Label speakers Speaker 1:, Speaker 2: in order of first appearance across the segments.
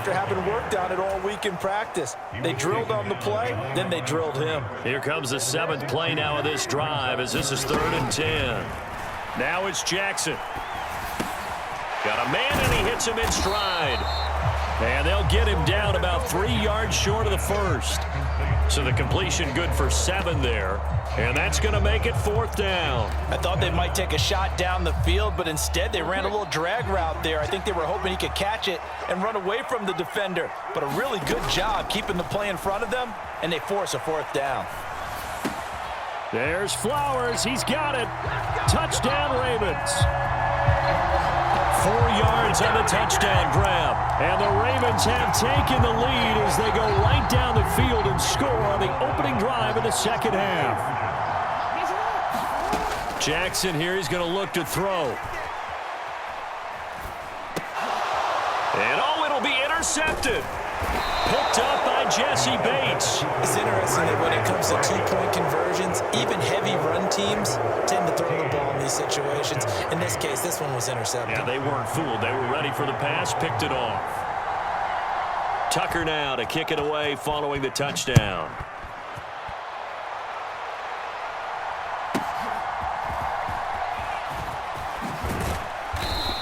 Speaker 1: after having worked on it all week in practice. They drilled on the play, then they drilled him.
Speaker 2: Here comes the 7th play now of this drive as this is 3rd and 10. Now it's Jackson. Got a man, and he hits him in stride. And they'll get him down about 3 yards short of the first. So the completion good for 7 there. And that's going to make it 4th down.
Speaker 1: I thought they might take a shot down the field, but instead they ran a little drag route there. I think they were hoping he could catch it and run away from the defender. But a really good job keeping the play in front of them, and they force a 4th down.
Speaker 2: There's Flowers. He's got it. Touchdown, Ravens. 4 yards on the touchdown grab. And the Ravens have taken the lead as they go right down the field and score on the opening drive of the second half. Jackson here, he's going to look to throw. And oh, it'll be intercepted. Picked up by Jesse Bates.
Speaker 1: It's interesting that when it comes to two-point conversions, even heavy run teams tend to throw the ball in these situations. In this case, this one was intercepted.
Speaker 2: Yeah, they weren't fooled. They were ready for the pass, picked it off. Tucker now to kick it away following the touchdown.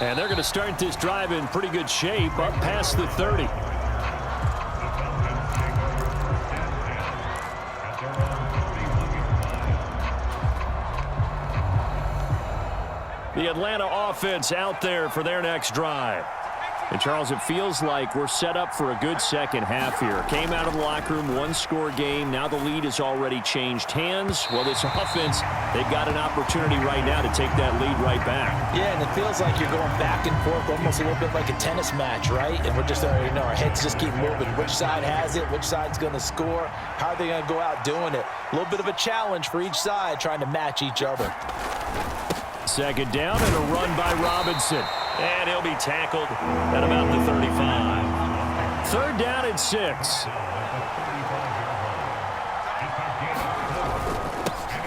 Speaker 2: And they're going to start this drive in pretty good shape up past the 30. The Atlanta offense out there for their next drive. And, Charles, it feels like we're set up for a good second half here. Came out of the locker room, one-score game. Now the lead has already changed hands. Well, this offense, they've got an opportunity right now to take that lead right back.
Speaker 1: Yeah, and it feels like you're going back and forth almost a little bit like a tennis match, right? And we're just, our heads just keep moving. Which side has it? Which side's going to score? How are they going to go out doing it? A little bit of a challenge for each side trying to match each other.
Speaker 2: Second down and a run by Robinson. And he'll be tackled at about the 35. 3rd down and 6.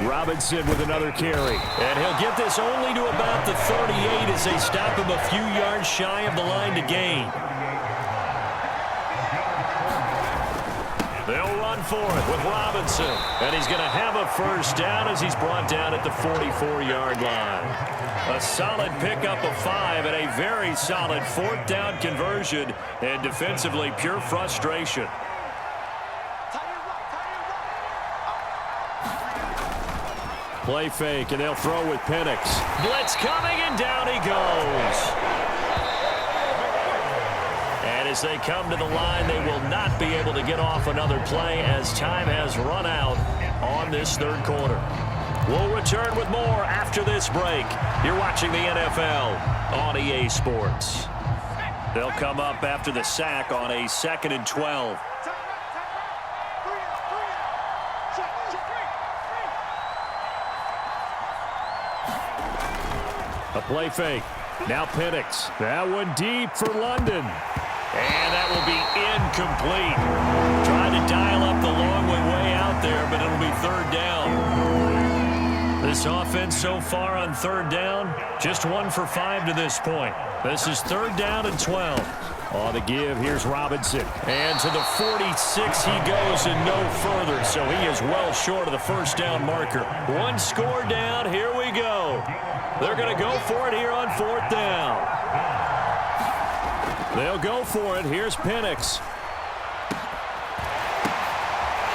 Speaker 2: Robinson with another carry. And he'll get this only to about the 38 as they stop him a few yards shy of the line to gain. They'll run for it with Robinson. And he's going to have a 1st down as he's brought down at the 44-yard line. A solid pickup of 5 and a very solid 4th down conversion. And defensively, pure frustration. Play fake, and they'll throw with Penix. Blitz coming, and down he goes. And as they come to the line, they will not be able to get off another play as time has run out on this 3rd quarter. We'll return with more after this break. You're watching the NFL on EA Sports. They'll come up after the sack on a 2nd and 12. A play fake. Now Penix. That one deep for London. And that will be incomplete. Trying to dial up the long way out there, but it'll be 3rd down. This offense so far on 3rd down, just 1 for 5 to this point. This is 3rd down and 12. On the give, here's Robinson. And to the 46 he goes and no further, so he is well short of the 1st down marker. 1 score down, here we go. They're going to go for it here on 4th down. They'll go for it. Here's Penix.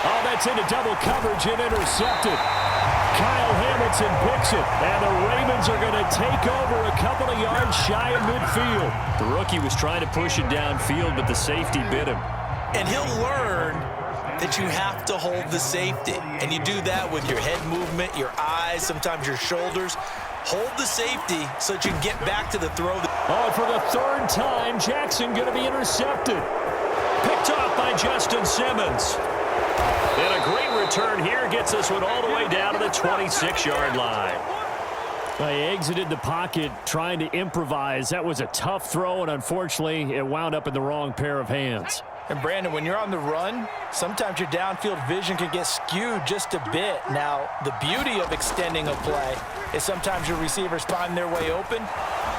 Speaker 2: Oh, that's into double coverage and intercepted. Kyle Hamilton picks it, and the Ravens are going to take over a couple of yards shy of midfield. The rookie was trying to push it downfield, but the safety bit him.
Speaker 1: And he'll learn that you have to hold the safety. And you do that with your head movement, your eyes, sometimes your shoulders. Hold the safety so that you can get back to the throw.
Speaker 2: Oh, for the 3rd time, Jackson going to be intercepted. Picked off by Justin Simmons. And a great return here gets this one all the way down to the 26-yard line. They exited the pocket trying to improvise. That was a tough throw, and unfortunately, it wound up in the wrong pair of hands.
Speaker 1: And, Brandon, when you're on the run, sometimes your downfield vision can get skewed just a bit. Now, the beauty of extending a play is sometimes your receivers find their way open,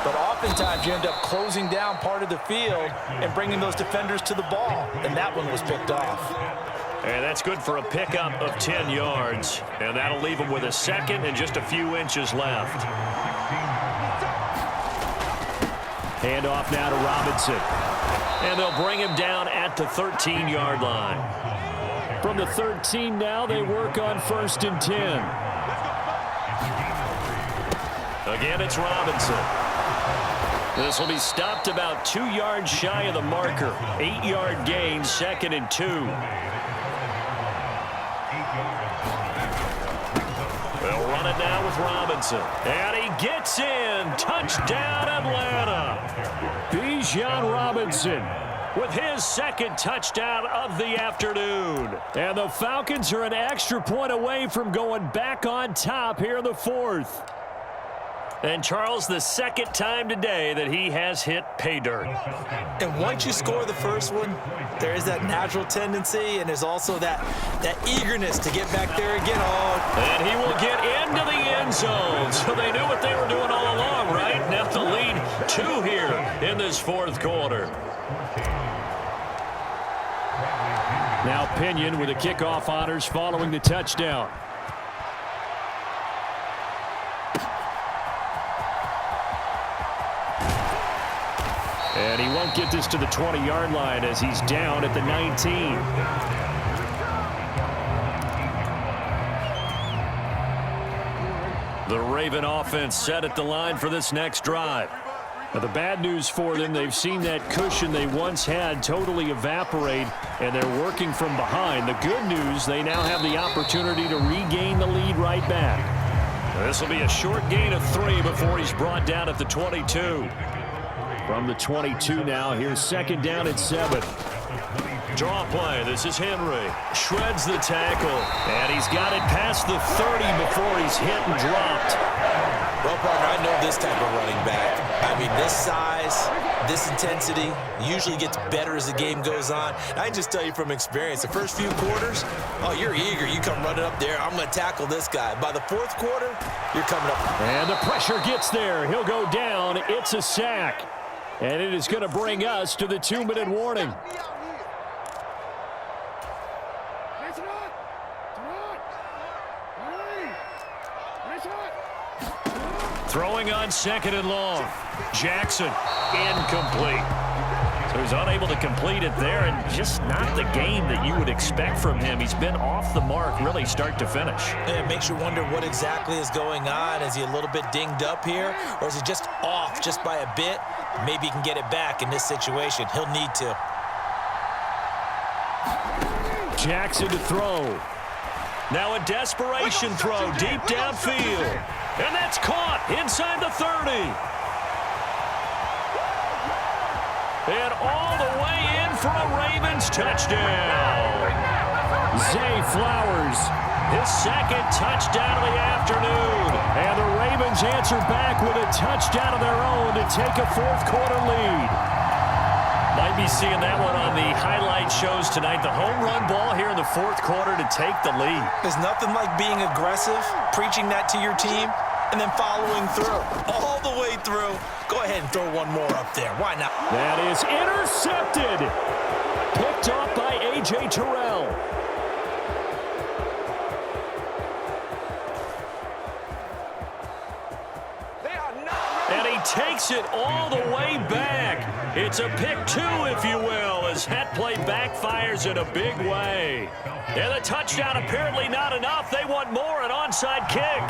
Speaker 1: but oftentimes you end up closing down part of the field and bringing those defenders to the ball, and that one was picked off.
Speaker 2: And that's good for a pickup of 10 yards, and that'll leave him with a second and just a few inches left. Handoff now to Robinson. And they'll bring him down at the 13-yard line. From the 13 now, they work on 1st and 10. Again, it's Robinson. This will be stopped about 2 yards shy of the marker. 8-yard gain, 2nd and 2. They'll run it now with Robinson. And he gets in. Touchdown, Atlanta. Bijan Robinson with his 2nd touchdown of the afternoon. And the Falcons are an extra point away from going back on top here in the 4th. And Charles, the 2nd time today that he has hit pay dirt.
Speaker 1: And once you score the first one, there is that natural tendency, and there's also that eagerness to get back there again. Oh.
Speaker 2: And he will get into the end zone. So they knew what they were doing all along, right? Now the lead 2 here in this 4th quarter. Now Pinion with the kickoff honors following the touchdown. And he won't get this to the 20-yard line as he's down at the 19. The Raven offense set at the line for this next drive. Now, the bad news for them, they've seen that cushion they once had totally evaporate, and they're working from behind. The good news, they now have the opportunity to regain the lead right back. This will be a short gain of 3 before he's brought down at the 22. From the 22 now, here's 2nd down and 7. Draw play. This is Henry. Shreds the tackle. And he's got it past the 30 before he's hit and dropped.
Speaker 1: Well, partner, I know this type of running back. I mean, this size, this intensity usually gets better as the game goes on. I can just tell you from experience, the first few quarters, oh, you're eager. You come running up there. I'm going to tackle this guy. By the 4th quarter, you're coming up.
Speaker 2: And the pressure gets there. He'll go down. It's a sack. And it is going to bring us to the 2-minute warning. Throwing on 2nd and long. Jackson, incomplete. So he's unable to complete it there, and just not the game that you would expect from him. He's been off the mark really start to finish.
Speaker 1: It makes you wonder what exactly is going on. Is he a little bit dinged up here, or is he just off just by a bit? Maybe he can get it back in this situation. He'll need to.
Speaker 2: Jackson to throw. Now a desperation throw deep downfield. And that's caught inside the 30. And all the way in for a Ravens touchdown. Zay Flowers, his 2nd touchdown of the afternoon. And the Ravens answer back with a touchdown of their own to take a 4th quarter lead. Might be seeing that one on the highlight shows tonight. The home run ball here in the 4th quarter to take the lead.
Speaker 1: There's nothing like being aggressive, preaching that to your team, and then following through, all the way through. Go ahead and throw one more up there. Why not?
Speaker 2: That is intercepted. Picked off by A.J. Terrell. And he takes it all the way back. It's a pick 2, if you will, as that play backfires in a big way. And the touchdown apparently not enough. They want more, an onside kick.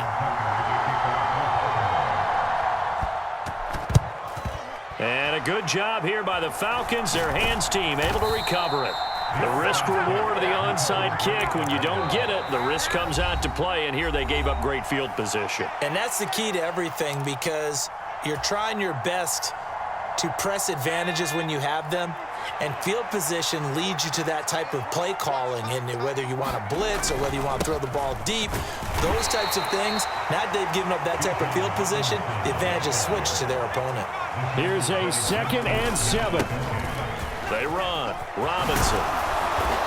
Speaker 2: And a good job here by the Falcons, their hands team, able to recover it. The risk reward of the onside kick, when you don't get it, the risk comes out to play, and here they gave up great field position.
Speaker 1: And that's the key to everything, because you're trying your best to press advantages when you have them, and field position leads you to that type of play calling, and whether you want to blitz or whether you want to throw the ball deep, those types of things. Now they've given up that type of field position, the advantage is switched to their opponent.
Speaker 2: Here's a 2nd and 7. They run. Robinson.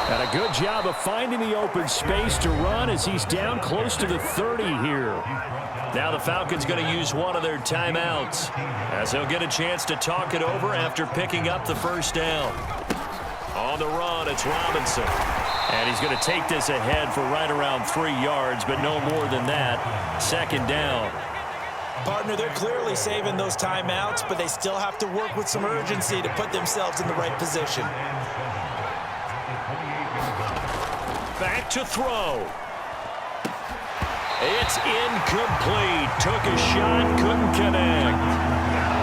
Speaker 2: And a good job of finding the open space to run as he's down close to the 30 here. Now the Falcons going to use one of their timeouts as they'll get a chance to talk it over after picking up the first down. On the run, it's Robinson. And he's going to take this ahead for right around 3 yards, but no more than that. Second down.
Speaker 1: Partner, they're clearly saving those timeouts, but they still have to work with some urgency to put themselves in the right position.
Speaker 2: Back to throw. It's incomplete. Took a shot, couldn't connect.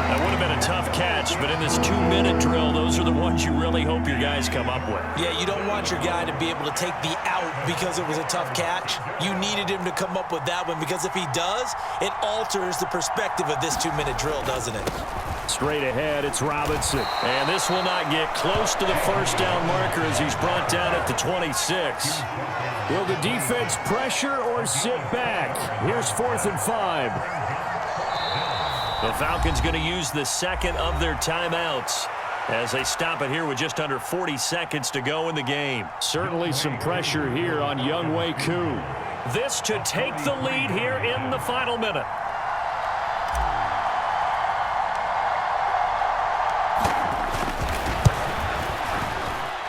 Speaker 2: That would have been a tough catch, but in this 2-minute drill, those are the ones you really hope your guys come up with.
Speaker 1: Yeah, you don't want your guy to be able to take the out because it was a tough catch. You needed him to come up with that one because if he does, it alters the perspective of this 2-minute drill, doesn't it?
Speaker 2: Straight ahead, it's Robinson. And this will not get close to the first down marker as he's brought down at the 26. Will the defense pressure or sit back? Here's 4th and 5. The Falcons going to use the second of their timeouts as they stop it here with just under 40 seconds to go in the game. Certainly some pressure here on Younghoe Koo. This to take the lead here in the final minute.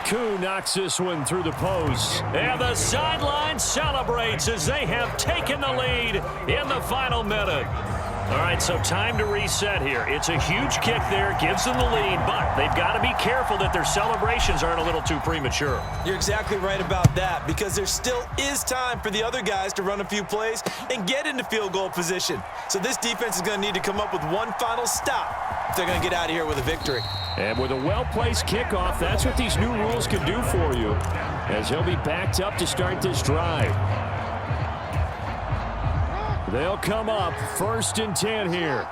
Speaker 2: Koo knocks this one through the post. And the sideline celebrates as they have taken the lead in the final minute. All right, so time to reset here. It's a huge kick there, gives them the lead, but they've got to be careful that their celebrations aren't a little too premature.
Speaker 1: You're exactly right about that because there still is time for the other guys to run a few plays and get into field goal position. So this defense is going to need to come up with one final stop if they're going to get out of here with a victory.
Speaker 2: And with a well-placed kickoff, that's what these new rules can do for you as he'll be backed up to start this drive. They'll come up 1st and 10 here.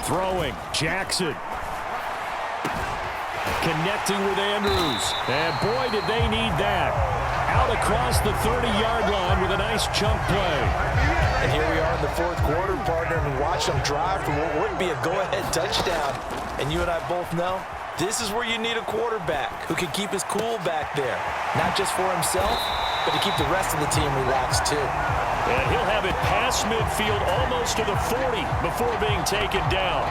Speaker 2: Throwing, Jackson. Connecting with Andrews. And boy, did they need that. Out across the 30-yard line with a nice chunk play.
Speaker 1: And here we are in the 4th quarter, partner, and watch them drive for what would be a go-ahead touchdown. And you and I both know this is where you need a quarterback who can keep his cool back there. Not just for himself, but to keep the rest of the team relaxed too.
Speaker 2: And he'll have it past midfield almost to the 40 before being taken down.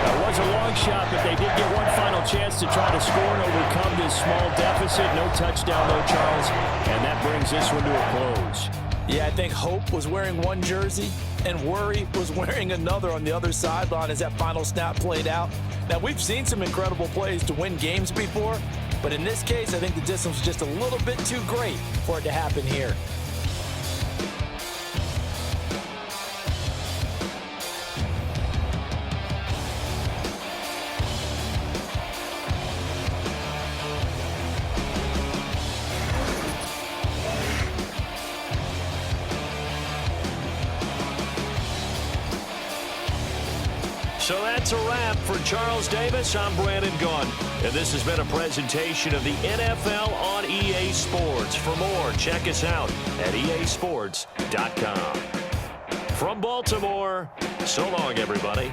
Speaker 2: That was a long shot, but they did get one final chance to try to score and overcome this small deficit. No touchdown though, Charles, and that brings this one to a close.
Speaker 1: Yeah, I think hope was wearing one jersey and worry was wearing another on the other sideline as that final snap played out. Now, we've seen some incredible plays to win games before, but in this case, I think the distance was just a little bit too great for it to happen here.
Speaker 2: So that's a wrap. For Charles Davis, I'm Brandon Gaudin. And this has been a presentation of the NFL on EA Sports. For more, check us out at easports.com. From Baltimore, so long, everybody.